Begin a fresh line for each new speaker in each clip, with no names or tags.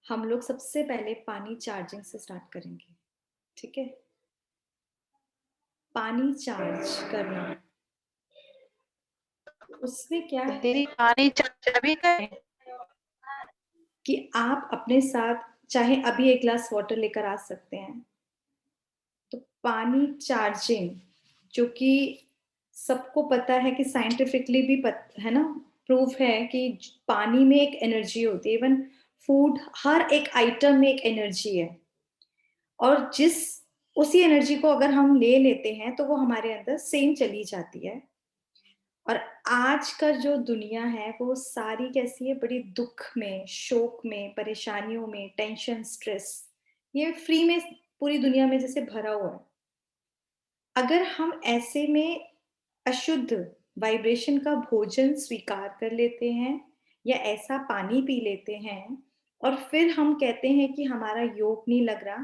हम लोग सबसे पहले पानी चार्जिंग से स्टार्ट करेंगे, ठीक है? पानी चार्ज करना, उसमें क्या है
दीदी पानी चार्ज अभी करें?
कि आप अपने साथ चाहे अभी एक ग्लास वाटर लेकर आ सकते हैं। तो पानी चार्जिंग, जो कि सबको पता है कि साइंटिफिकली भी है ना, प्रूफ है कि पानी में एक एनर्जी होती है। इवन फूड, हर एक आइटम में एक एनर्जी है, और उसी एनर्जी को अगर हम ले लेते हैं तो वो हमारे अंदर सेम चली जाती है। और आज का जो दुनिया है वो सारी कैसी है, बड़ी दुख में, शोक में, परेशानियों में, टेंशन, स्ट्रेस, ये फ्री में पूरी दुनिया में जैसे भरा हुआ है। अगर हम ऐसे में अशुद्ध वाइब्रेशन का भोजन स्वीकार कर लेते हैं या ऐसा पानी पी लेते हैं और फिर हम कहते हैं कि हमारा योग नहीं लग रहा,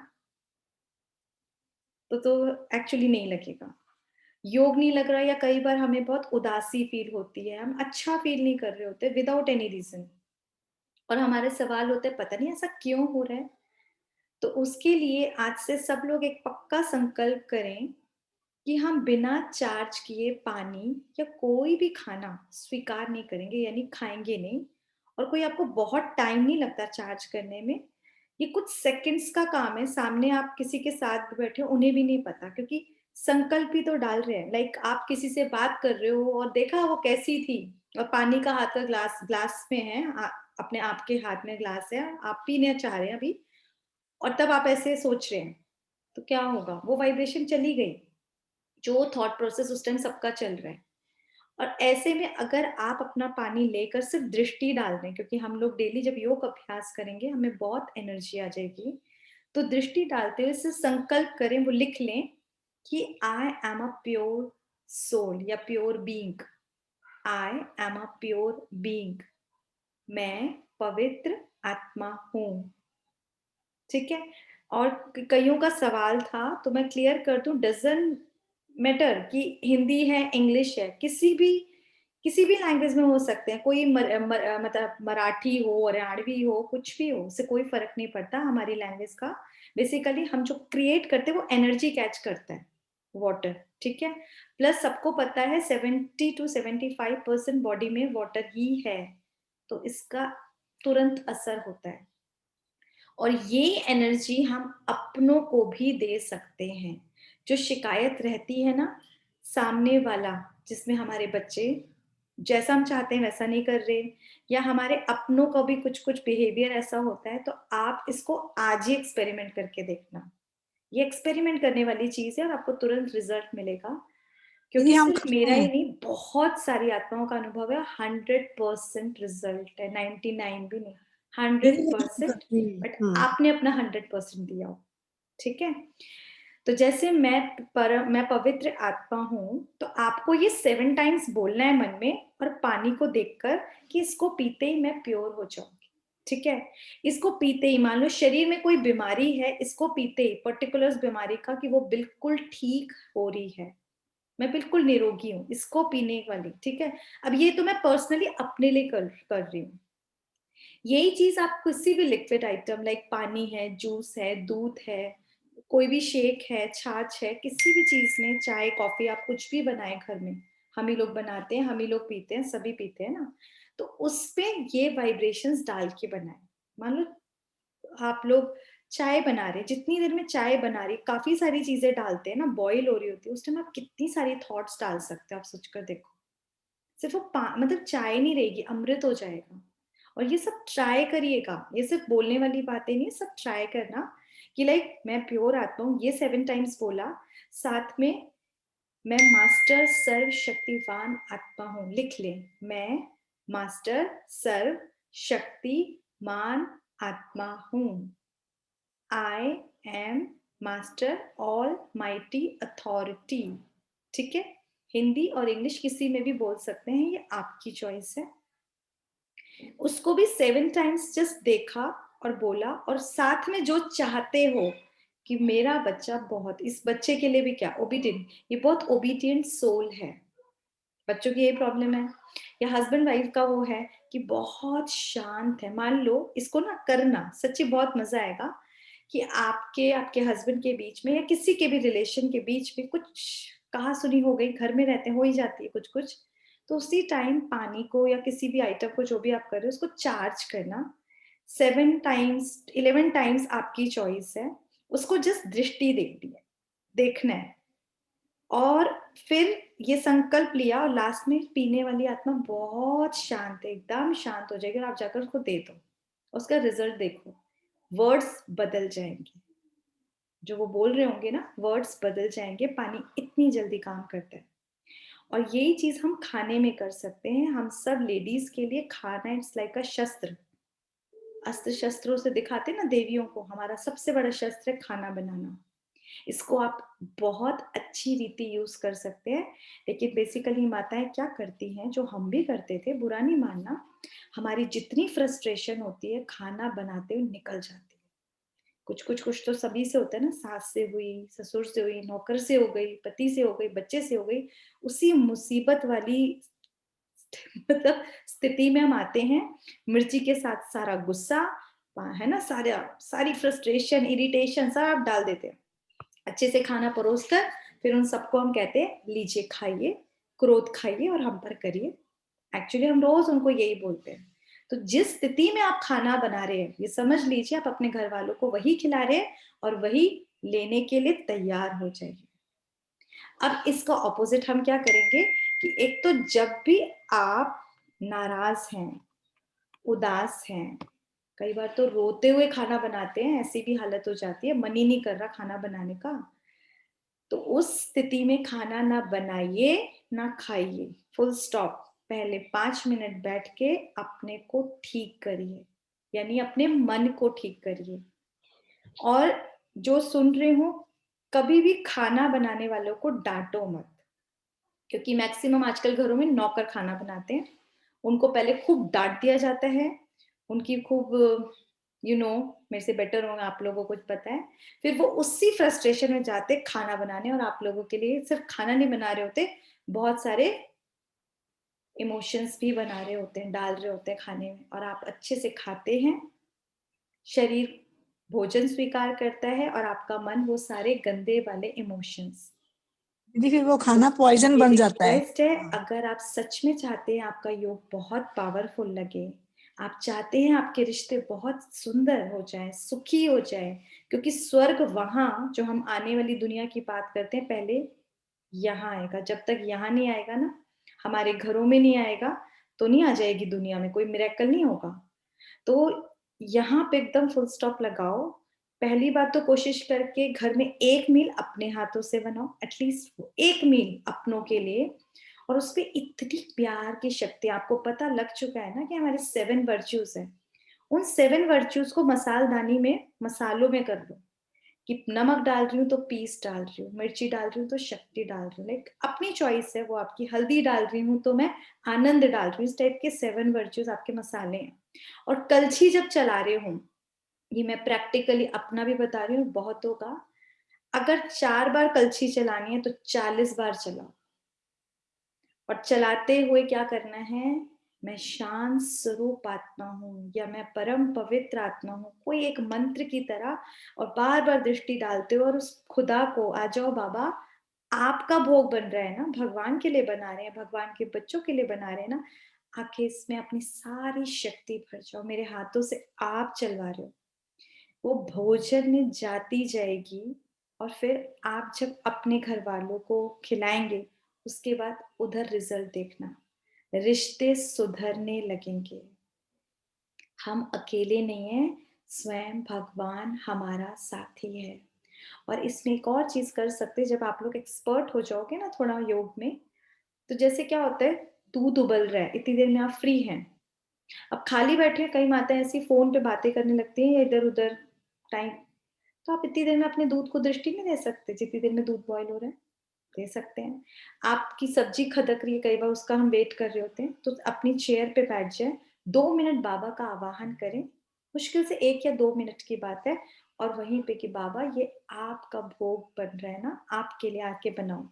तो एक्चुअली नहीं लगेगा। योग नहीं लग रहा, या कई बार हमें बहुत उदासी फील होती है, हम अच्छा फील नहीं कर रहे होते विदाउट एनी रीजन, और हमारे सवाल होते हैं पता नहीं ऐसा क्यों हो रहा है। तो उसके लिए आज से सब लोग एक पक्का संकल्प करें कि हम बिना चार्ज किए पानी या कोई भी खाना स्वीकार नहीं करेंगे, यानी खाएंगे नहीं। और कोई आपको बहुत टाइम नहीं लगता चार्ज करने में, ये कुछ सेकंड्स का काम है। सामने आप किसी के साथ बैठे हो, उन्हें भी नहीं पता, क्योंकि संकल्प ही तो डाल रहे हैं। लाइक आप किसी से बात कर रहे हो और देखा वो कैसी थी, और पानी का हाथ का ग्लास ग्लास में है, अपने आपके हाथ में ग्लास है, आप पीने चाह रहे हैं अभी, और तब आप ऐसे सोच रहे हैं, तो क्या होगा? वो वाइब्रेशन चली गई, जो थॉट प्रोसेस उस टाइम सबका चल रहा है। और ऐसे में अगर आप अपना पानी लेकर सिर्फ दृष्टि डाल दें, क्योंकि हम लोग डेली जब योग अभ्यास करेंगे हमें बहुत एनर्जी आ जाएगी, तो दृष्टि डालते हुए सिर्फ संकल्प करें, वो लिख लें कि I am a pure soul या pure being. I am a pure being, मैं पवित्र आत्मा हूं। ठीक है? और कईयों का सवाल था, तो मैं क्लियर कर दूं, डजंट मैटर कि हिंदी है, इंग्लिश है, किसी भी लैंग्वेज में हो सकते हैं। कोई मतलब मराठी हो, हरियाणवी हो, कुछ भी हो, उससे कोई फर्क नहीं पड़ता हमारी लैंग्वेज का। बेसिकली हम जो क्रिएट करते हैं वो एनर्जी कैच करता है, वाटर। ठीक है? प्लस सबको पता है 70 to 75% बॉडी में वाटर ही है, तो इसका तुरंत असर होता है। और ये एनर्जी हम अपनों को भी दे सकते हैं। जो शिकायत रहती है ना, सामने वाला, जिसमें हमारे बच्चे जैसा हम चाहते हैं वैसा नहीं कर रहे, या हमारे अपनों का भी कुछ कुछ बिहेवियर ऐसा होता है, तो आप इसको आज ही एक्सपेरिमेंट करके देखना। ये एक्सपेरिमेंट करने वाली चीज है और आपको तुरंत रिजल्ट मिलेगा।
दीदी
क्योंकि
हम
सिर्फ
करते
मेरा ही
हैं।
नहीं, बहुत सारी आत्माओं का अनुभव है। 100% रिजल्ट है, 99 भी नहीं,
दीदी
हंड्रेड
मैं हम
परसेंट
करते हैं।
बट आपने अपना 100% दिया हो। ठीक है? तो जैसे मैं पवित्र आत्मा हूं, तो आपको ये 7 टाइम्स बोलना है मन में, और पानी को देखकर कि इसको पीते ही मैं प्योर हो जाऊंगी। ठीक है? इसको पीते ही, मान लो शरीर में कोई बीमारी है, इसको पीते ही पर्टिकुलर बीमारी का, कि वो बिल्कुल ठीक हो रही है, मैं बिल्कुल निरोगी हूँ, इसको पीने वाली। ठीक है? अब ये तो मैं पर्सनली अपने लिए कर रही हूँ। यही चीज आप किसी भी लिक्विड आइटम, लाइक पानी है, जूस है, दूध है, कोई भी शेक है, छाछ है, किसी भी चीज में, चाय, कॉफी, आप कुछ भी बनाए घर में, हम ही लोग बनाते हैं, हम ही लोग पीते हैं, सभी पीते हैं ना, तो उसपे ये वाइब्रेशंस डाल के बनाए। मान लो आप लोग चाय बना रहे, जितनी देर में चाय बना रही, काफी सारी चीजें डालते हैं ना, बॉईल हो रही होती है, उस टाइम आप कितनी सारी थॉट्स डाल सकते हो, आप सोचकर देखो। सिर्फ वो मतलब चाय नहीं रहेगी, अमृत हो जाएगा। और ये सब ट्राई करिएगा, ये सिर्फ बोलने वाली बातें नहीं, सब ट्राई करना कि लाइक मैं प्योर आत्मा हूँ, ये 7 टाइम्स बोला, साथ में मैं मास्टर सर्व शक्तिवान आत्मा हूँ, लिख ले, मैं मास्टर सर्व शक्तिमान आत्मा हूँ। I am master all mighty authority. ठीक है? हिंदी और इंग्लिश किसी में भी बोल सकते हैं, ये आपकी चॉइस है। उसको भी 7 टाइम्स जस्ट देखा और बोला, और साथ में जो चाहते हो कि मेरा बच्चा बहुत, इस बच्चे के लिए भी क्या ओबीडियंट, ये बहुत ओबीडियंट सोल है, बच्चों की यही प्रॉब्लम है। या हस्बैंड वाइफ का वो है कि बहुत शांत है। मान लो इसको ना करना सच्ची बहुत मजा आएगा कि आपके आपके हस्बैंड के बीच में या किसी के भी रिलेशन के बीच में कुछ कहा सुनी हो गई, घर में रहते हो ही जाती है कुछ कुछ, तो उसी टाइम पानी को या किसी भी आइटम को जो भी आप कर रहे हो उसको चार्ज करना। 7 टाइम्स 11 टाइम्स आपकी चॉइस है, उसको जस्ट दृष्टि देखनी है, देखना है। और फिर ये संकल्प लिया और लास्ट में पीने वाली आत्मा बहुत शांत है, एकदम शांत हो जाएगी और आप जाकर उसको दे दो। उसका रिजल्ट देखो, वर्ड्स बदल जाएंगे। जो वो बोल रहे होंगे ना, वर्ड्स बदल जाएंगे। पानी इतनी जल्दी काम करता है। और यही चीज हम खाने में कर सकते हैं। हम सब लेडीज के लिए खाना इट्स लाइक अ शस्त्र। अस्त्र शस्त्रों से दिखाते ना देवियों को, हमारा सबसे बड़ा शस्त्र है खाना बनाना। इसको आप बहुत अच्छी रीति यूज कर सकते हैं। लेकिन बेसिकली माताएं क्या करती हैं, जो हम भी करते थे, बुरा नहीं मानना, हमारी जितनी फ्रस्ट्रेशन होती है खाना बनाते हुए निकल जाती है। कुछ तो सभी से होता है ना, सास से हुई, ससुर से हुई, नौकर से हो गई, पति से हो गई, बच्चे से हो गई। उसी मुसीबत वाली मतलब स्थिति में हम आते हैं, मिर्ची के साथ सारा गुस्सा, है ना, सारी फ्रस्ट्रेशन, इरिटेशन सब डाल देते हैं। अच्छे से खाना परोस कर फिर उन सबको हम कहते हैं लीजिए खाइए, क्रोध खाइए और हम पर करिए। एक्चुअली हम रोज उनको यही बोलते हैं। तो जिस स्थिति में आप खाना बना रहे हैं, ये समझ लीजिए आप अपने घर वालों को वही खिला रहे हैं और वही लेने के लिए तैयार हो जाइए। अब इसका ऑपोजिट हम क्या करेंगे कि एक तो जब भी आप नाराज हैं, उदास हैं, कई बार तो रोते हुए खाना बनाते हैं, ऐसी भी हालत हो जाती है, मन ही नहीं कर रहा खाना बनाने का, तो उस स्थिति में खाना ना बनाइए ना खाइए, फुल स्टॉप। पहले 5 मिनट बैठ के अपने को ठीक करिए, यानी अपने मन को ठीक करिए। और जो सुन रहे हो, कभी भी खाना बनाने वालों को डांटो मत, क्योंकि मैक्सिमम आजकल घरों में नौकर खाना बनाते हैं। उनको पहले खूब डांट दिया जाता है, उनकी खूब मेरे से बेटर होगा, आप लोगों को कुछ पता है। फिर वो उसी फ्रस्ट्रेशन में जाते खाना बनाने, और आप लोगों के लिए सिर्फ खाना नहीं बना रहे होते, बहुत सारे इमोशंस भी बना रहे होते हैं, डाल रहे होते हैं खाने में, और आप अच्छे से खाते हैं। शरीर भोजन स्वीकार करता है और आपका मन वो सारे गंदे वाले इमोशंस।
दीदी फिर वो
तो
खाना पॉइजन
ये
बन जाता है।
रिक्वेस्ट है,
हाँ।
अगर आप सच में चाहते हैं आपका योग बहुत पावरफुल लगे, आप चाहते हैं आपके रिश्ते बहुत सुंदर हो जाए, सुखी हो जाए, क्योंकि स्वर्ग वहां, जो हम आने वाली दुनिया की बात करते हैं, पहले यहाँ आएगा। जब तक यहाँ नहीं आएगा ना, हमारे घरों में नहीं आएगा, तो नहीं आ जाएगी दुनिया में, कोई मिरेकल नहीं होगा। तो यहाँ पे एकदम फुल स्टॉप लगाओ। पहली बात तो कोशिश करके घर में एक मील अपने हाथों से बनाओ, एटलीस्ट वो एक मील अपनों के लिए। और उसपे इतनी प्यार की शक्ति, आपको पता लग चुका है ना कि हमारे 7 वर्च्यूज है। उन 7 वर्च्यूज को मसालदानी में, मसालों में कर लो, कि नमक डाल रही हूँ तो पीस डाल रही हूँ, मिर्ची डाल रही हूँ तो शक्ति डाल रही हूँ, लाइक अपनी चॉइस है वो आपकी। हल्दी डाल रही हूँ तो मैं आनंद डाल रही हूँ। इस टाइप के 7 वर्च्यूज आपके मसाले हैं। और कलछी जब चला रहे हो, ये मैं प्रैक्टिकली अपना भी बता रही हूँ, बहुतों का, अगर 4 बार कलछी चलानी है तो 40 बार चलाओ। और चलाते हुए क्या करना है, मैं शांत स्वरूप आत्मा हूँ या मैं परम पवित्र आत्मा हूँ, कोई एक मंत्र की तरह। और बार बार दृष्टि डालते हो और उस खुदा को, आ जाओ बाबा, आपका भोग बन रहा है ना, भगवान के लिए बना रहे हैं, भगवान के बच्चों के लिए बना रहे हैं ना, आके इसमें अपनी सारी शक्ति भर जाओ, मेरे हाथों से आप चलवा रहे हो, वो भोजन में जाती जाएगी। और फिर आप जब अपने घर वालों को खिलाएंगे, उसके बाद उधर रिजल्ट देखना, रिश्ते सुधरने लगेंगे। हम अकेले नहीं हैं, स्वयं भगवान हमारा साथी है। और इसमें एक और चीज कर सकते हैं, जब आप लोग एक्सपर्ट हो जाओगे ना थोड़ा योग में, तो जैसे क्या होता है, दूध उबल रहा है, इतनी देर में आप फ्री हैं, अब खाली बैठे, कई माताएं ऐसी फोन पे बातें करने लगती हैं या इधर उधर टाइम, तो आप इतनी देर में अपने दूध को दृष्टि नहीं दे सकते, जितनी देर में दूध बॉईल हो रहा है? दे सकते हैं। आपकी सब्जी खदक रही है, कई बार उसका हम वेट कर रहे होते हैं, तो अपनी चेयर पे बैठ जाए, 2 मिनट बाबा का आवाहन करें, मुश्किल से 1 या 2 मिनट की बात है, और वहीं पे कि बाबा ये आपका भोग बन रहा है ना, आपके लिए आके बनाओ।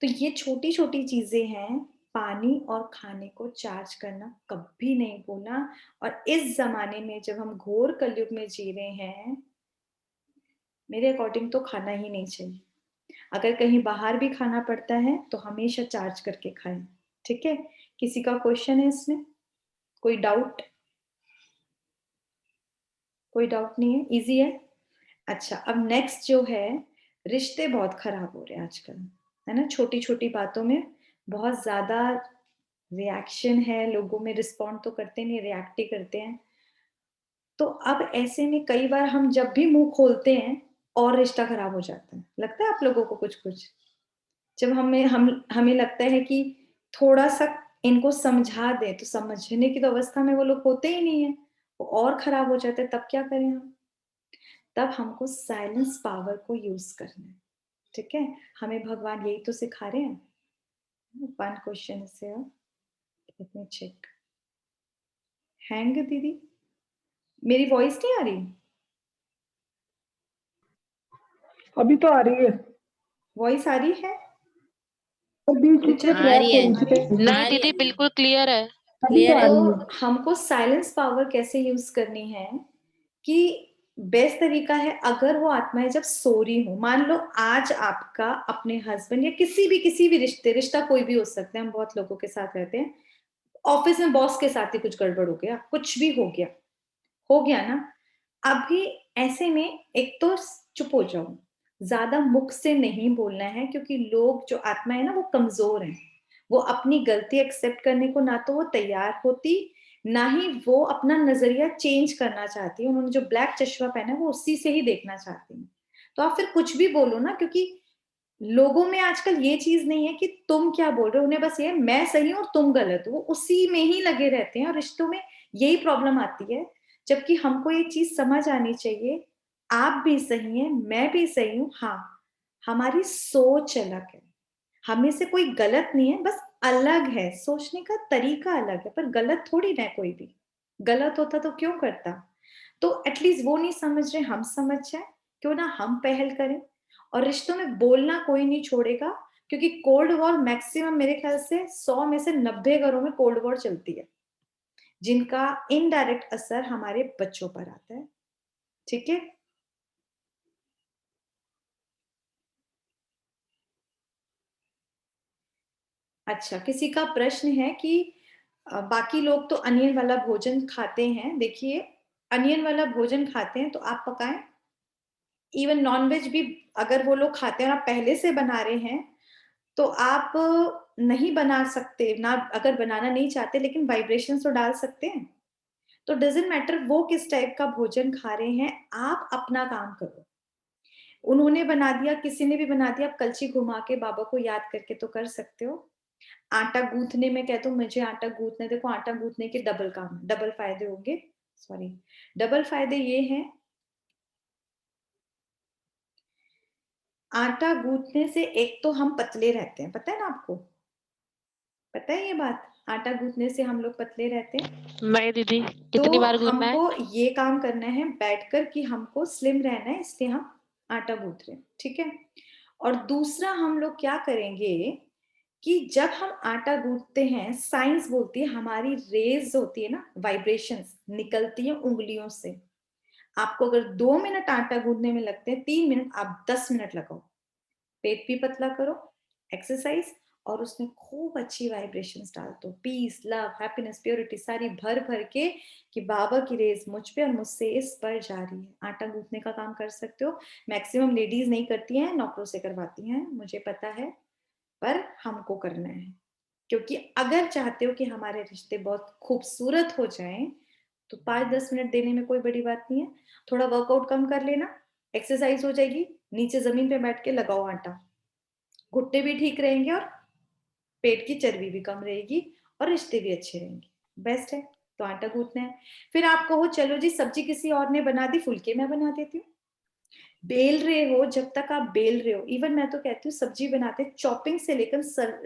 तो तो ये छोटी छोटी चीजें हैं, पानी और खाने को चार्ज करना कभी नहीं भूलना। और इस जमाने में जब हम घोर कलयुग में जी रहे हैं, मेरे अकॉर्डिंग तो खाना ही नहीं चाहिए। अगर कहीं बाहर भी खाना पड़ता है तो हमेशा चार्ज करके खाएं। ठीक है, किसी का क्वेश्चन है इसमें? कोई डाउट? कोई डाउट नहीं है, इजी है। अच्छा, अब नेक्स्ट जो है, रिश्ते बहुत खराब हो रहे हैं आजकल, है ना। छोटी छोटी बातों में बहुत ज्यादा रिएक्शन है लोगों में, रिस्पॉन्ड तो करते नहीं, रिएक्ट ही करते हैं। तो अब ऐसे में कई बार हम जब भी मुंह खोलते हैं और रिश्ता खराब हो जाता है। लगता है आप लोगों को कुछ कुछ, जब हमें लगता है कि थोड़ा सा इनको समझा दे, तो समझने की तो अवस्था में वो लोग होते ही नहीं है, वो और खराब हो जाते हैं। तब क्या करें हम? तब हमको साइलेंस पावर को यूज करना है। ठीक है, हमें भगवान यही तो सिखा रहे हैं। वन क्वेश्चन से, लेट मी चेक। हैंग दीदी, मेरी वॉइस नहीं आ रही?
अभी तो आ रही है।
वॉइस आ रही है?
अभी बीच में
रिचर्ड,
आ
क्रैक
रही
हो
है।
रही थी।
नहीं दीदी बिल्कुल क्लियर है।
अभी तो आ
तो
रही है।
हमको साइलेंस पावर कैसे यूज करनी है कि बेस्ट तरीका है, अगर वो आत्माएं जब सो रही हो, मान लो आज आपका अपने हस्बैंड या किसी भी रिश्ता कोई भी हो सकता है, हम बहुत लोगों के साथ रहते हैं, ऑफिस में बॉस के साथ ही कुछ गड़बड़ हो गया, कुछ भी हो गया ना। अभी ऐसे में एक तो चुप हो जाओ, ज्यादा मुख से नहीं बोलना है, क्योंकि लोग जो आत्मा है ना वो कमजोर है। वो अपनी गलती एक्सेप्ट करने को ना तो वो तैयार होती, ना ही वो अपना नजरिया चेंज करना चाहती है। उन्होंने जो ब्लैक चश्मा पहना है वो उसी से ही देखना चाहती है। तो आप फिर कुछ भी बोलो ना, क्योंकि लोगों में आजकल ये चीज नहीं है कि तुम क्या बोल रहे हो, उन्हें बस ये मैं सही हूँ और तुम गलत हो, वो उसी में ही लगे रहते हैं और रिश्तों में यही प्रॉब्लम आती है। जबकि हमको ये चीज समझ आनी चाहिए, आप भी सही हैं, मैं भी सही हूँ। हाँ, हमारी सोच अलग है, हमें से कोई गलत नहीं है, बस अलग है, सोचने का तरीका अलग है। पर गलत थोड़ी ना है कोई भी, गलत होता तो क्यों करता। तो एटलीस्ट वो नहीं समझ रहे, हम समझ जाए, क्यों ना हम पहल करें। और रिश्तों में बोलना कोई नहीं छोड़ेगा, क्योंकि कोल्ड वॉर मैक्सिमम मेरे ख्याल से 100 में से 90 घरों में कोल्ड वॉर चलती है, जिनका इनडायरेक्ट असर हमारे बच्चों पर आता है। ठीक है, अच्छा, किसी का प्रश्न है कि बाकी लोग तो अनियन वाला भोजन खाते हैं। देखिए, अनियन वाला भोजन खाते हैं तो आप पकाएं। इवन नॉनवेज भी अगर वो लोग खाते हैं और आप पहले से बना रहे हैं, तो आप नहीं बना सकते ना, अगर बनाना नहीं चाहते, लेकिन वाइब्रेशन तो डाल सकते हैं। तो डजेंट मैटर वो किस टाइप का भोजन खा रहे हैं, आप अपना काम करो। उन्होंने बना दिया, किसी ने भी बना दिया, आप कलछी घुमा के बाबा को याद करके तो कर सकते हो। आटा गूंथने में कह दो मुझे आटा गूंथने, देखो आटा गूंथने के डबल काम, डबल फायदे होंगे। सॉरी, डबल फायदे ये हैं, आटा गूंथने से एक तो हम पतले रहते हैं, पता है ना आपको, पता है ये बात, आटा गूंथने से हम लोग पतले रहते हैं।
नहीं दीदी
तो
कितनी बार गूंदना है?
हमको ये काम करना है बैठकर कि हमको स्लिम रहना है, इसलिए हम आटा गूंथ रहे हैं। ठीक है, और दूसरा हम लोग क्या करेंगे कि जब हम आटा गूंथते हैं, साइंस बोलती है हमारी रेज होती है ना, वाइब्रेशंस निकलती है उंगलियों से। आपको अगर 2 मिनट आटा गूंथने में लगते हैं, 3 मिनट, आप 10 मिनट लगाओ। पेट भी पतला करो, एक्सरसाइज, और उसमें खूब अच्छी वाइब्रेशंस डाल दो, पीस, लव, हैप्पीनेस, प्योरिटी सारी भर भर के, कि बाबा की रेज मुझ पे और मुझसे इस पर जा रही है। आटा गूंथने का काम कर सकते हो। मैक्सिमम लेडीज नहीं करती हैं, नौकरों से करवाती हैं, मुझे पता है, पर हमको करना है। क्योंकि अगर चाहते हो कि हमारे रिश्ते बहुत खूबसूरत हो जाएं, तो 5-10 मिनट देने में कोई बड़ी बात नहीं है। थोड़ा वर्कआउट कम कर लेना, एक्सरसाइज हो जाएगी, नीचे जमीन पे बैठ के लगाओ आटा, घुटने भी ठीक रहेंगे और पेट की चर्बी भी कम रहेगी और रिश्ते भी अच्छे रहेंगे। बेस्ट है। तो आटा गूंथना है। फिर आप कहो चलो जी सब्जी किसी और ने बना दी, फुलके मैं बना देती हूँ। बेल रहे हो, जब तक आप बेल रहे हो, इवन मैं तो कहती हूँ सब्जी बनाते चॉपिंग से लेकर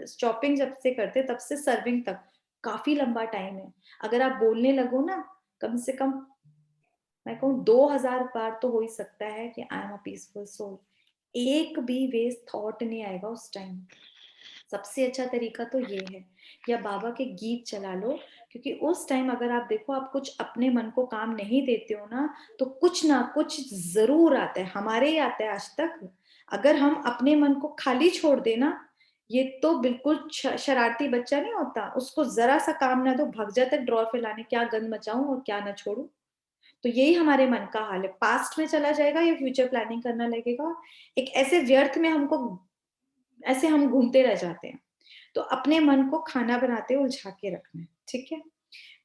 चॉपिंग जब से करते तब से सर्विंग तक काफी लंबा टाइम है। अगर आप बोलने लगो ना, कम से कम मैं कहूँ 2000 बार तो हो ही सकता है कि I am a peaceful soul. एक भी वेस्ट थॉट नहीं आएगा उस टाइम। सबसे अच्छा तरीका तो ये है, या बाबा के गीत चला लो, क्योंकि उस टाइम अगर आप देखो आप कुछ अपने मन को काम नहीं देते हो ना, तो कुछ ना कुछ ज़रूर आता है, हमारे ही आता है आज तक। अगर हम अपने मन को खाली छोड़ दें ना, ये तो बिल्कुल शरारती बच्चा नहीं होता, उसको ज़रा-सा काम ना दो, भाग जाता है ड्रॉर फैलाने, क्या गंद मचाऊँ और क्या ना छोड़ूँ। तो यही हमारे मन का हाल है, पास्ट में चला जाएगा या फ्यूचर प्लानिंग करने लगेगा, एक ऐसे व्यर्थ में हमको ऐसे हम घूमते रह जाते हैं। तो अपने मन को खाना बनाते उलझा के रखना है, ठीक है?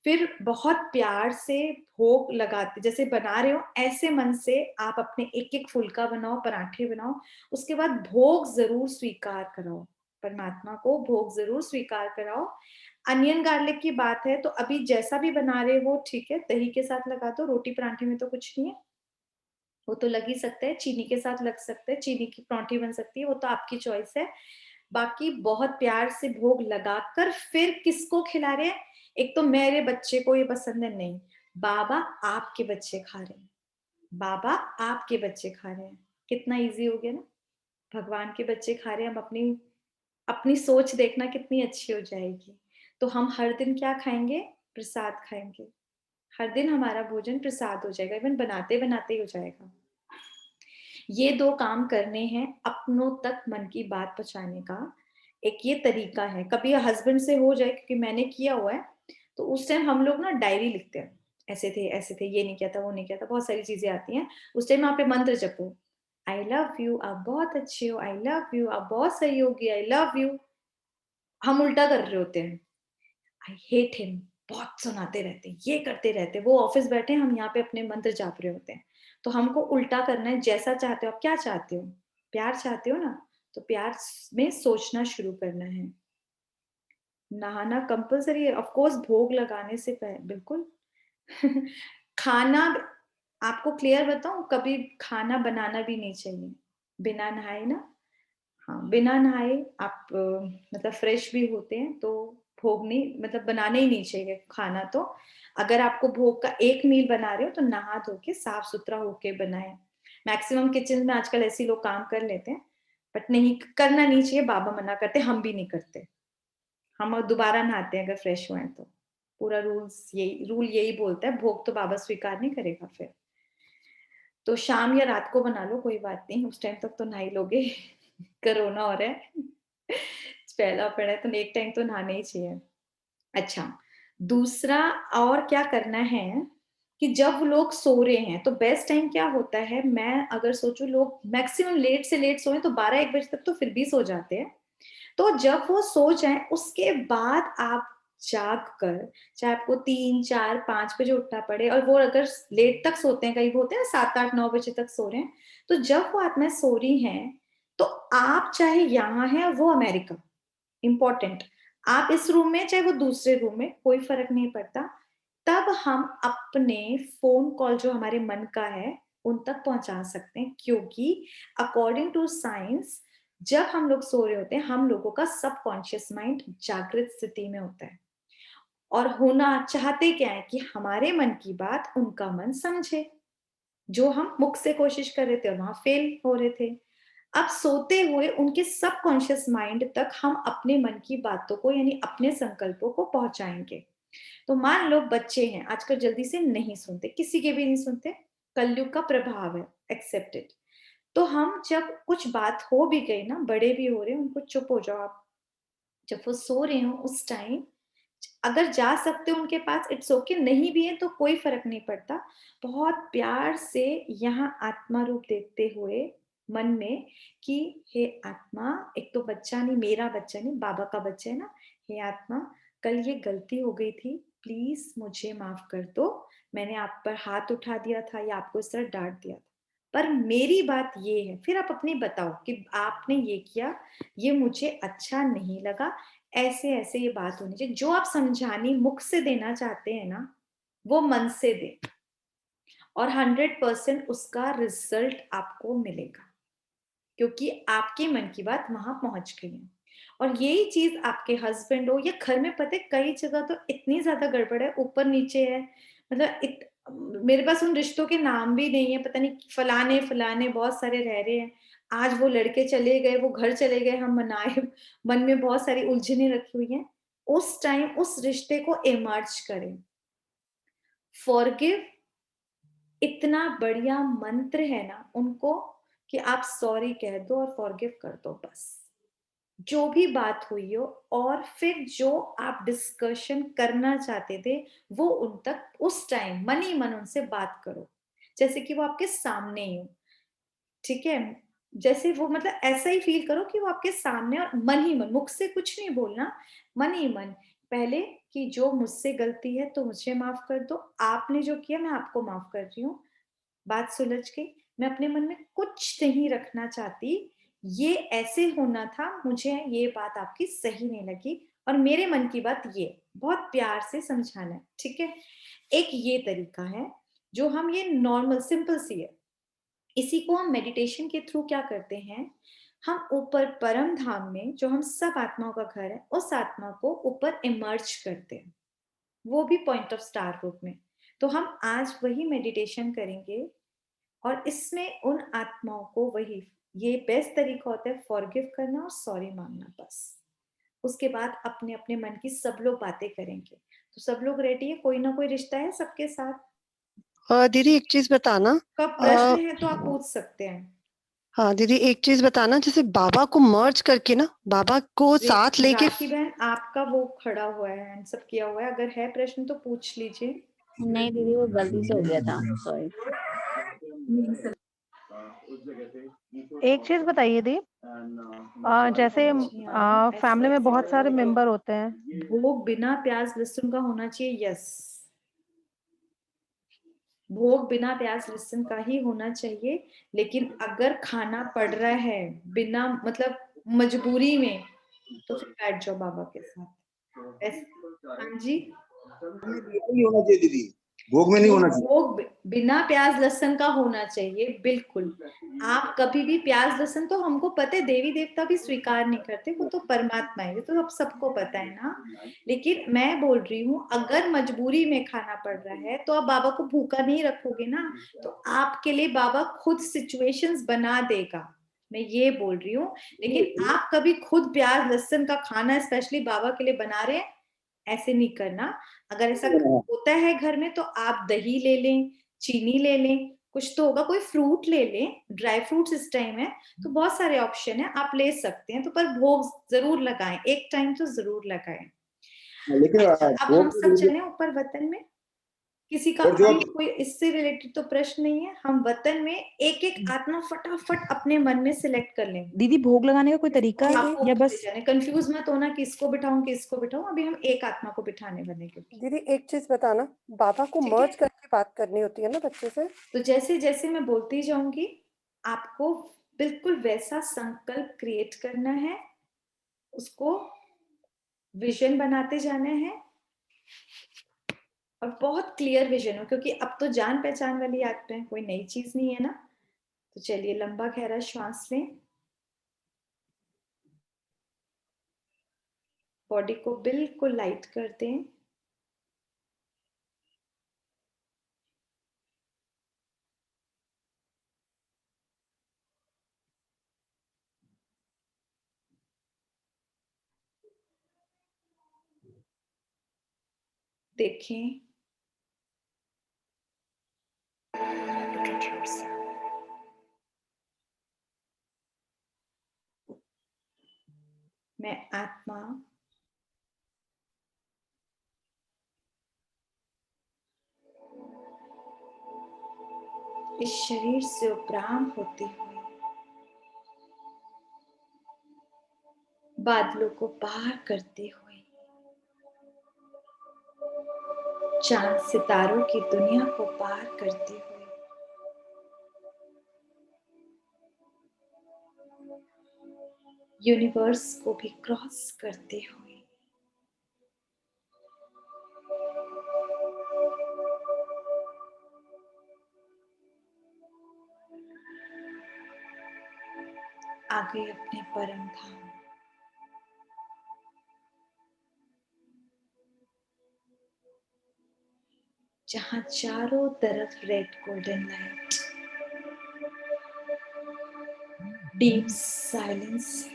फिर बहुत प्यार से भोग लगाते, जैसे बना रहे हो ऐसे मन से आप अपने एक-एक फुल्का बनाओ, पराठे बनाओ, उसके बाद भोग ज़रूर स्वीकार कराओ, परमात्मा को भोग ज़रूर स्वीकार कराओ। अनियन गार्लिक की बात है तो अभी जैसा भी बना रहे हो ठीक है, दही के साथ लगा दो, रोटी पराठे में तो कुछ नहीं है, वो तो लग ही सकता है, चीनी के साथ लग सकता है, चीनी की पराठे बन सकती है, वो तो आपकी चॉइस है। बाकी बहुत प्यार से भोग लगाकर फिर किसको खिला रहे हैं? एक तो मेरे बच्चे को ये पसंद है, नहीं, बाबा आपके बच्चे खा रहे हैं, बाबा आपके बच्चे खा रहे हैं। कितना ईज़ी हो गया ना? भगवान के बच्चे खा रहे हैं, हम अपनी अपनी सोच देखना कितनी अच्छी हो जाएगी। तो हम हर दिन क्या खाएँगे? प्रसाद खाएँगे। हर दिन हमारा भोजन प्रसाद हो जाएगा, इवन बनाते-बनाते ही हो जाएगा। ये 2 काम करने हैं अपनों तक मन की बात पहुँचाने का, एक ये तरीका है। कभी हस्बैंड से हो जाए, क्योंकि मैंने किया हुआ है, तो उस टाइम हम लोग ना डायरी लिखते हैं। ऐसे थे, ये नहीं किया था, वो नहीं किया था, बहुत सारी चीज़ें आती हैं। उस टाइम वहाँ पे मंत्र जपो, आई लव यू, आप बहुत अच्छे हो, आई लव यू, आप बहुत सही होगी, आई लव यू। हम उल्टा कर रहे होते हैं, आई हेट हिम, बहुत सुनाते रहते हैं, ये करते रहते हैं। वो ऑफिस बैठे हैं, हम यहाँ पे अपने मंत्र जाप रहे होते हैं। तो हमको उल्टा करना है, जैसा चाहते हो आप, क्या चाहते हो? प्यार चाहते हो ना? तो प्यार में सोचना शुरू करना है। नहाना कंपल्सरी है, ऑफ कोर्स भोग लगाने से बिल्कुल। खाना, आपको क्लियर बताऊँ, कभी खाना बनाना भी नहीं चाहिए, बिना नहाए ना। हाँ, बिना नहाए आप मतलब फ्रेश भी होते हैं तो भोग नहीं, मतलब बनाने ही नहीं चाहिए खाना तो। अगर आपको भोग का एक मील बना रहे हो तो नहा धो के साफ-सुथरा होके बनाएँ। मैक्सिमम किचन में आजकल ऐसे ही लोग काम कर लेते हैं, बट नहीं, करना नहीं चाहिए, बाबा मना करते हैं, हम भी नहीं करते। हम दोबारा नहाते हैं अगर फ्रेश हुए हैं तो। पूरा रूल यही बोलता है, भोग तो बाबा स्वीकार नहीं करेगा फिर। तो शाम या रात को बना लो, कोई बात नहीं, उस टाइम तक तो नहा ही लोगे। कोरोना हो रहा है। फैला पड़ा है तो एक टाइम तो नहाना ही चाहिए। अच्छा, दूसरा और क्या करना है कि जब लोग सो रहे हैं तो बेस्ट टाइम क्या होता है, मैं अगर सोचूं लोग मैक्सिमम लेट से लेट सोए तो 12-1 बजे तक तो फिर भी सो जाते हैं। तो जब वो सो जाएँ उसके बाद आप जाग कर, चाहे आपको 3, 4, 5 बजे उठना पड़े, और वो अगर लेट तक सोते हैं, कई होते हैं 7, 8, 9 बजे तक सो रहे हैं, तो जब वो आत्माएँ सो रही हैं, तो आप चाहे यहाँ हैं और वो अमेरिका, इम्पोर्टेंट, आप इस रूम में चाहे वो दूसरे रूम में, कोई फ़र्क नहीं पड़ता। तब हम अपने फ़ोन कॉल जो हमारे मन का है, उन तक पहुँचा सकते हैं, क्योंकि अकॉर्डिंग टू साइंस जब हम लोग सो रहे होते हैं, हम लोगों का सबकॉन्शियस माइंड जागृत स्थिति में होता है, और होना चाहते क्या है कि हमारे मन की बात उनका मन समझे, जो हम मुख से कोशिश कर रहे थे और वहाँ फेल हो रहे थे। अब सोते हुए उनके सबकॉन्शियस माइंड तक हम अपने मन की बातों को, यानी अपने संकल्पों को पहुँचाएँगे। तो मान लो बच्चे हैं, आजकल जल्दी से नहीं सुनते, किसी के भी नहीं सुनते, कलयुग का प्रभाव है, एक्सेप्ट इट। तो हम जब कुछ बात हो भी गई ना, बड़े भी हो रहे हैं, उनको चुप हो जाओ आप। जब वो सो रहे हो उस टाइम, अगर जा सकते हो उनके पास इट्स ओके, नहीं भी है तो कोई फ़र्क नहीं पड़ता। बहुत प्यार से यहाँ आत्मा रूप देखते हुए मन में कि हे आत्मा, एक तो बच्चा नहीं, मेरा बच्चा नहीं, बाबा का बच्चा है ना, हे आत्मा, कल ये गलती हो गई थी, प्लीज़ मुझे माफ़ कर दो। मैंने आप पर हाथ उठा दिया था या आपको इस तरह डाँट दिया था। पर मेरी बात ये है, फिर आप अपनी बताओ कि आपने ये किया, ये मुझे अच्छा नहीं लगा, ऐसे-ऐसे ये बात होनी चाहिए। जो आप समझानी मुख से देना चाहते हैं ना, वो मन से दें, और 100% उसका रिज़ल्ट आपको मिलेगा, क्योंकि आपके मन की बात वहाँ पहुँच गई है। और यही चीज़ आपके हस्बैंड हो या घर में, पता है कई जगह तो इतनी ज़्यादा गड़बड़ है, ऊपर-नीचे है, मतलब मेरे पास उन रिश्तों के नाम भी नहीं है, पता नहीं फलाने-फलाने बहुत सारे रह रहे हैं। आज वो लड़के चले गए, वो घर चले गए, हम मनाए, मन में बहुत सारी उलझनें रखी हुई हैं। उस टाइम उस रिश्ते को इमर्ज करें। फॉरगिव इतना बढ़िया मंत्र है ना उनको, कि आप सॉरी कह दो और फॉरगिव कर दो बस। जो भी बात हुई हो, और फिर जो आप डिस्कशन करना चाहते थे वो उन तक उस टाइम मन ही मन उनसे बात करो, जैसे कि वो आपके सामने ही हो। ठीक है, जैसे वो मतलब ऐसा ही फील करो कि वो आपके सामने, और मन ही मन, मुख से कुछ नहीं बोलना, मन ही मन पहले कि जो मुझसे गलती है तो मुझे माफ कर दो, आपने जो किया मैं आपको माफ कर रही हूँ, बात सुलझ गई, मैं अपने मन में कुछ नहीं रखना चाहती, ये ऐसे होना था, मुझे ये बात आपकी सही नहीं लगी, और मेरे मन की बात ये, बहुत प्यार से समझाना है। ठीक है, एक ये तरीका है जो हम, ये नॉर्मल सिंपल सी है, इसी को हम मेडिटेशन के थ्रू क्या करते हैं, हम ऊपर परम धाम में, जो हम सब आत्माओं का घर है, उस आत्मा को ऊपर इमर्ज करते हैं, वो भी पॉइंट ऑफ स्टार रूप में। तो हम आज वही मेडिटेशन करेंगे, और इसमें उन आत्माओं को वही, ये बेस्ट तरीका होता है फॉरगिव करना और सॉरी मांगना बस। उसके बाद अपने अपने मन की सब लोग बातें करेंगे। तो सब लोग रेडी है, कोई ना कोई रिश्ता है सबके साथ।
दीदी एक चीज बताना।
कब प्रश्न है तो आप पूछ सकते हैं।
हाँ दीदी एक चीज बताना, जैसे बाबा को मर्ज करके ना, बाबा को साथ लेके।
राखी बहन, आपका वो खड़ा हुआ है, हैंड सब किया हुआ है, अगर है प्रश्न तो पूछ लीजिए।
नहीं दीदी, वो गलती से हो गया था, सॉरी।
एक चीज बताइए दी, जैसे
जी हाँ,
फैमिली में बहुत सारे मेंबर होते हैं,
भोग बिना प्याज लहसुन का होना चाहिए, यस, भोग बिना प्याज लहसुन का ही होना चाहिए। लेकिन अगर खाना पड़ रहा है बिना मतलब मजबूरी में, तो फिर बैठ जाओ बाबा के साथ। हाँ जी,
नहीं होना चाहिए दीदी, भोग में नहीं होना चाहिए।
भोग बिना प्याज लहसुन का होना चाहिए, बिल्कुल। आप कभी भी प्याज लहसुन, तो हमको पता है देवी देवता भी स्वीकार नहीं करते, वो तो परमात्मा है, ये तो अब सबको पता है ना। लेकिन मैं बोल रही हूँ, अगर मजबूरी में खाना पड़ रहा है तो आप बाबा को भूखा नहीं रखोगे ना, तो आपके लिए बाबा खुद सिचुएशंस बना देगा, मैं ये बोल रही हूँ। लेकिन आप कभी खुद प्याज लहसुन का खाना स्पेशली बाबा के लिए बना रहे हैं, ऐसे नहीं करना। अगर ऐसा होता है घर में, तो आप दही ले लें, चीनी ले लें, कुछ तो होगा, कोई फ्रूट ले लें, ड्राई फ्रूट्स इस टाइम है तो बहुत सारे ऑप्शन है, आप ले सकते हैं। तो पर भोग जरूर लगाएं, एक टाइम तो जरूर लगाएं।
लेकिन
अच्छा, अब हम
भोग
सब चले ऊपर वतन में, किसी का
और जो
अभी कोई इससे रिलेटेड तो प्रश्न नहीं है। हम वतन में एक एक आत्मा फटाफट अपने मन में सिलेक्ट कर लें।
दीदी भोग लगाने का कोई तरीका है
आपको
या
ऊपर ले
बस?
जाने, कंफ्यूज मत होना किसको बिठाऊं किसको बिठाऊं, अभी हम एक आत्मा को बिठाने वाले हैं, क्योंकि
दीदी एक चीज बताना, बाबा को
ठीक है।
मर्ज करके बात करनी होती है ना बच्चे से।
तो जैसे जैसे मैं बोलती जाऊंगी, आपको बिल्कुल वैसा संकल्प क्रिएट करना है, उसको विजन बनाते जाना है, और बहुत क्लियर विजन हो, क्योंकि अब तो जान पहचान वाली आत्मा है, कोई नई चीज नहीं है ना। तो चलिए, लंबा गहरा श्वास लें, बॉडी को बिल्कुल लाइट कर दें। देखें, मैं आत्मा इस शरीर से उपराम होती हुई बादलों को पार करते हुए चांद सितारों की दुनिया को पार करते हुए यूनिवर्स को भी क्रॉस करते हुए आ गए अपने परम धाम। जहां चारों तरफ red golden light Deep silence.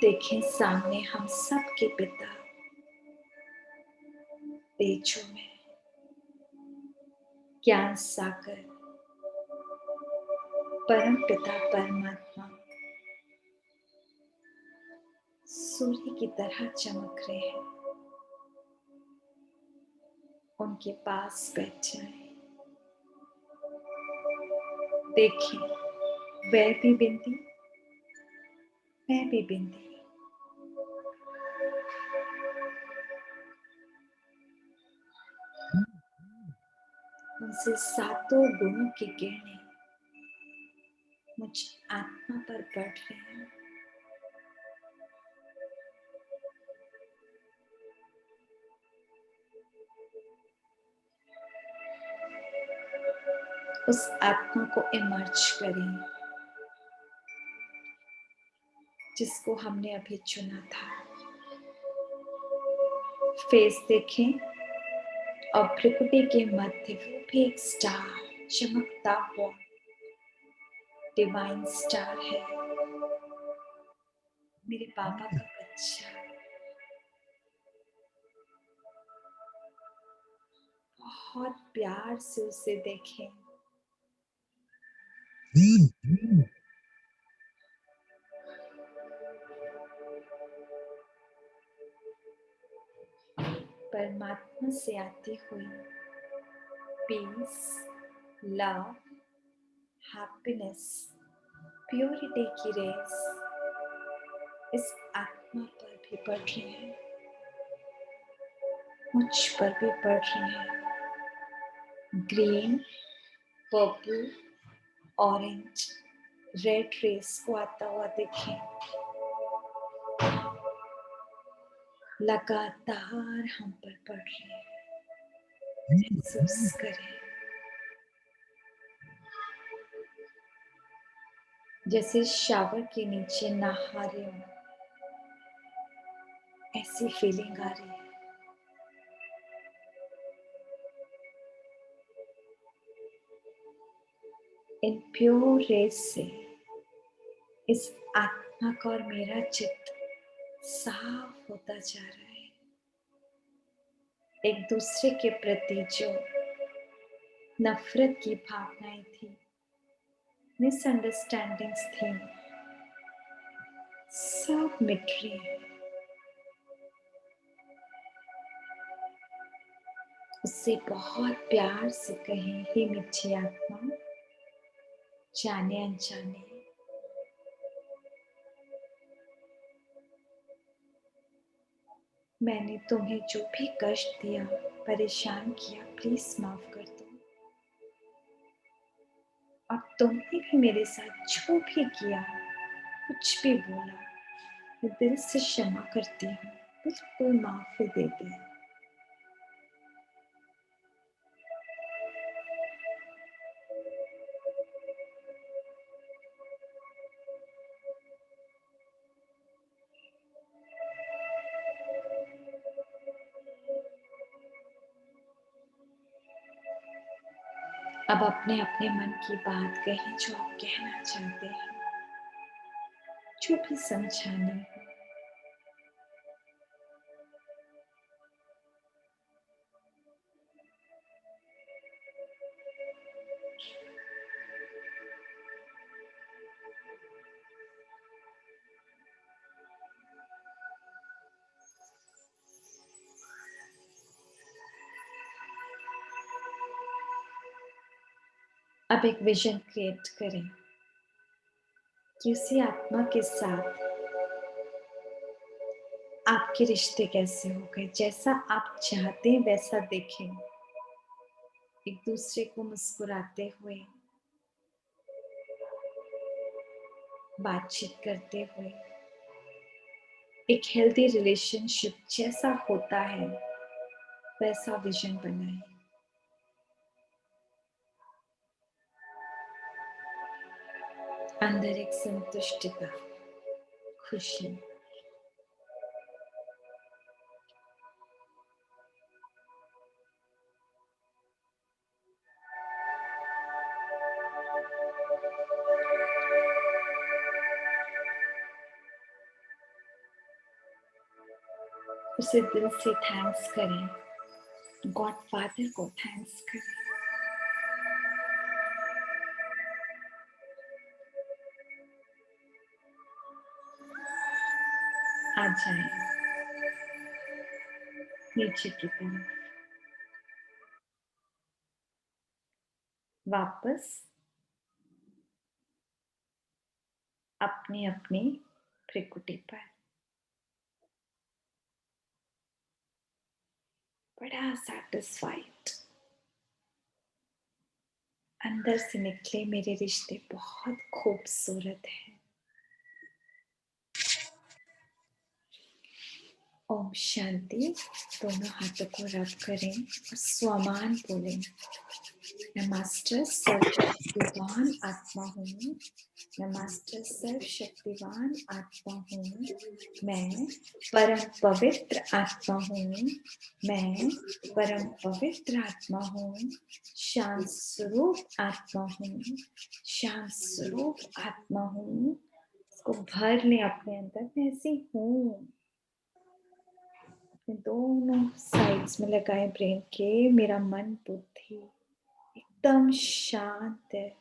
देखें सामने हम सबके पिता तेजो में ज्ञान सागर परम पिता परमात्मा सूर्य की तरह चमक रहे हैं। उनके पास बैठ जाएं। देखें, वह भी बिंदी, मैं भी बिंदी। उनसे सातों गुणों की किरणें मुझ आत्मा पर पड़ रही हैं। उस आत्मा को इमर्ज करें जिसको हमने अभी चुना था। फेस देखें और प्रकृति के मध्य वो भी एक स्टार चमकता हुआ डिवाइन स्टार है, मेरे पापा का बच्चा। बहुत प्यार से उसे देखें। परमात्मा से आती हुई पीस, लव, हैप्पीनेस, प्योरिटी की रेस इस आत्मा पर भी पड़ रही है, मुझ पर भी पड़ रही है। Green, purple, orange, red race को आता हुआ देखें। लगातार हम पर पड़ रही है। महसूस करें जैसे शावर के नीचे नहा रहे हो, ऐसी फीलिंग आ रही है। इन प्योर रेस से इस आत्मा का और मेरा चित्त साफ होता जा रहा है। एक दूसरे के प्रति जो नफरत की भावनाएं थी, मिसअंडरस्टैंडिंग्स थी, सब मिट रही है। उससे बहुत प्यार से कहें, हे मीठी आत्मा, जाने अनजाने मैंने तुम्हें जो भी कष्ट दिया, परेशान किया, प्लीज माफ कर दो। और तुमने भी मेरे साथ जो भी किया, कुछ भी बोला, मैं दिल से क्षमा करती हूँ। बिल्कुल माफी दे दे। अब अपने अपने मन की बात कहें जो आप कहना चाहते हैं, जो भी समझाना है। अब एक विजन क्रिएट करें कि उसी आत्मा के साथ आपके रिश्ते कैसे हो गए। जैसा आप चाहते हैं वैसा देखें। एक दूसरे को मुस्कुराते हुए, बातचीत करते हुए, एक हेल्दी रिलेशनशिप जैसा होता है वैसा विजन बनाएं। अंदर एक संतुष्टता, खुशी, उसे दिल से थैंक्स करें, गॉड फादर को थैंक्स करें। आ जाए नीचे की तरफ, वापस अपनी अपनी भ्रिकुटी पर। बड़ा सैटिस्फाइड, अंदर से निकले मेरे रिश्ते बहुत खूबसूरत हैं। ओम शांति। दोनों हाथों को रब करें और स्वमान बोलें। मैं मास्टर सर्वशक्तिवान आत्मा हूँ, मैं मास्टर सर्वशक्तिवान आत्मा हूँ, मैं परम पवित्र आत्मा हूँ, मैं परम पवित्र आत्मा हूँ, शांत स्वरूप आत्मा हूँ, शांत स्वरूप आत्मा हूँ। इसको भर लें अपने अंदर, मैं ऐसी हूँ। दोनों साइड्स में लगाए ब्रेन के। मेरा मन बुद्धि एकदम शांत है,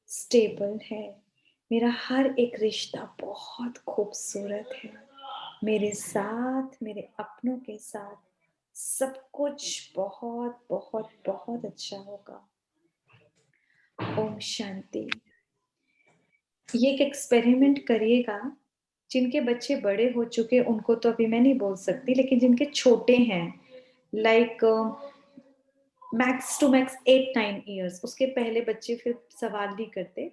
स्टेबल है। मेरा हर एक रिश्ता बहुत खूबसूरत है। मेरे साथ, मेरे अपनों के साथ सब कुछ बहुत बहुत बहुत अच्छा होगा। ओम शांति। ये एक एक्सपेरिमेंट करिएगा। जिनके बच्चे बड़े हो चुके उनको तो अभी मैं नहीं बोल सकती, लेकिन जिनके छोटे हैं like max to max 8-9 years, उसके पहले बच्चे फिर सवाल नहीं करते।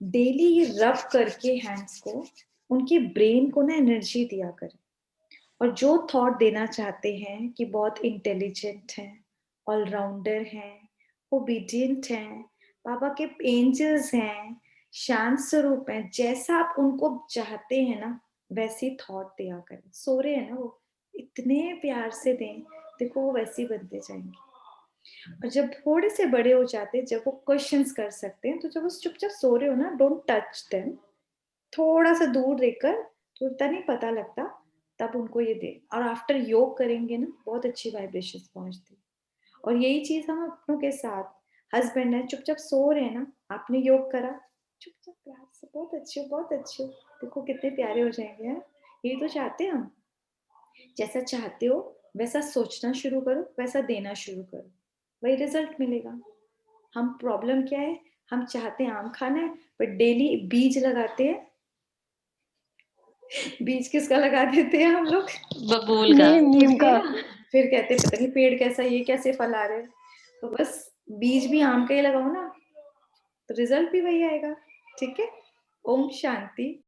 डेली ये रब करके हैंड्स को उनके ब्रेन को ना एनर्जी दिया करें, और जो थॉट देना चाहते हैं कि बहुत इंटेलिजेंट हैं, ऑलराउंडर हैं, ओबीडियंट हैं, बाबा के एंजल्स हैं, शांत स्वरूप हैं, जैसा आप उनको चाहते हैं ना वैसी थॉट दिया करें। सो रहे हैं ना वो, इतने प्यार से दें, देखो वो वैसी बनते जाएंगे। और जब थोड़े से बड़े हो जाते हैं, जब वो क्वेश्चंस कर सकते हैं, तो जब वो चुपचाप सो रहे हो ना, डोंट टच देम, थोड़ा सा दूर देखकर, तो इतना नहीं पता लगता, तब उनको ये दे। और आफ्टर योग करेंगे ना, बहुत अच्छी वाइब्रेशंस पहुंचती है। और यही चीज हम अपनों के साथ, हस्बैंड है चुपचाप सो रहे हैं ना, आपने योग करा, चुपचाप प्यार से, बहुत अच्छे हो, बहुत अच्छे हो, देखो कितने प्यारे हो जाएंगे यार। यही तो चाहते हैं हम। जैसा चाहते हो वैसा सोचना शुरू करो, वैसा देना शुरू करो, वही रिजल्ट मिलेगा। हम प्रॉब्लम क्या है, हम चाहते हैं आम खाना है, पर डेली बीज लगाते हैं। बीज किसका लगा देते हैं हम लोग?
बबूल का।
नीम का।
फिर कहते हैं पता नहीं पेड़ कैसा, ये कैसे फल आ रहे हैं। तो बस बीज भी आम का ही लगाओ ना, तो रिजल्ट भी वही आएगा। ठीक है। ओम शांति।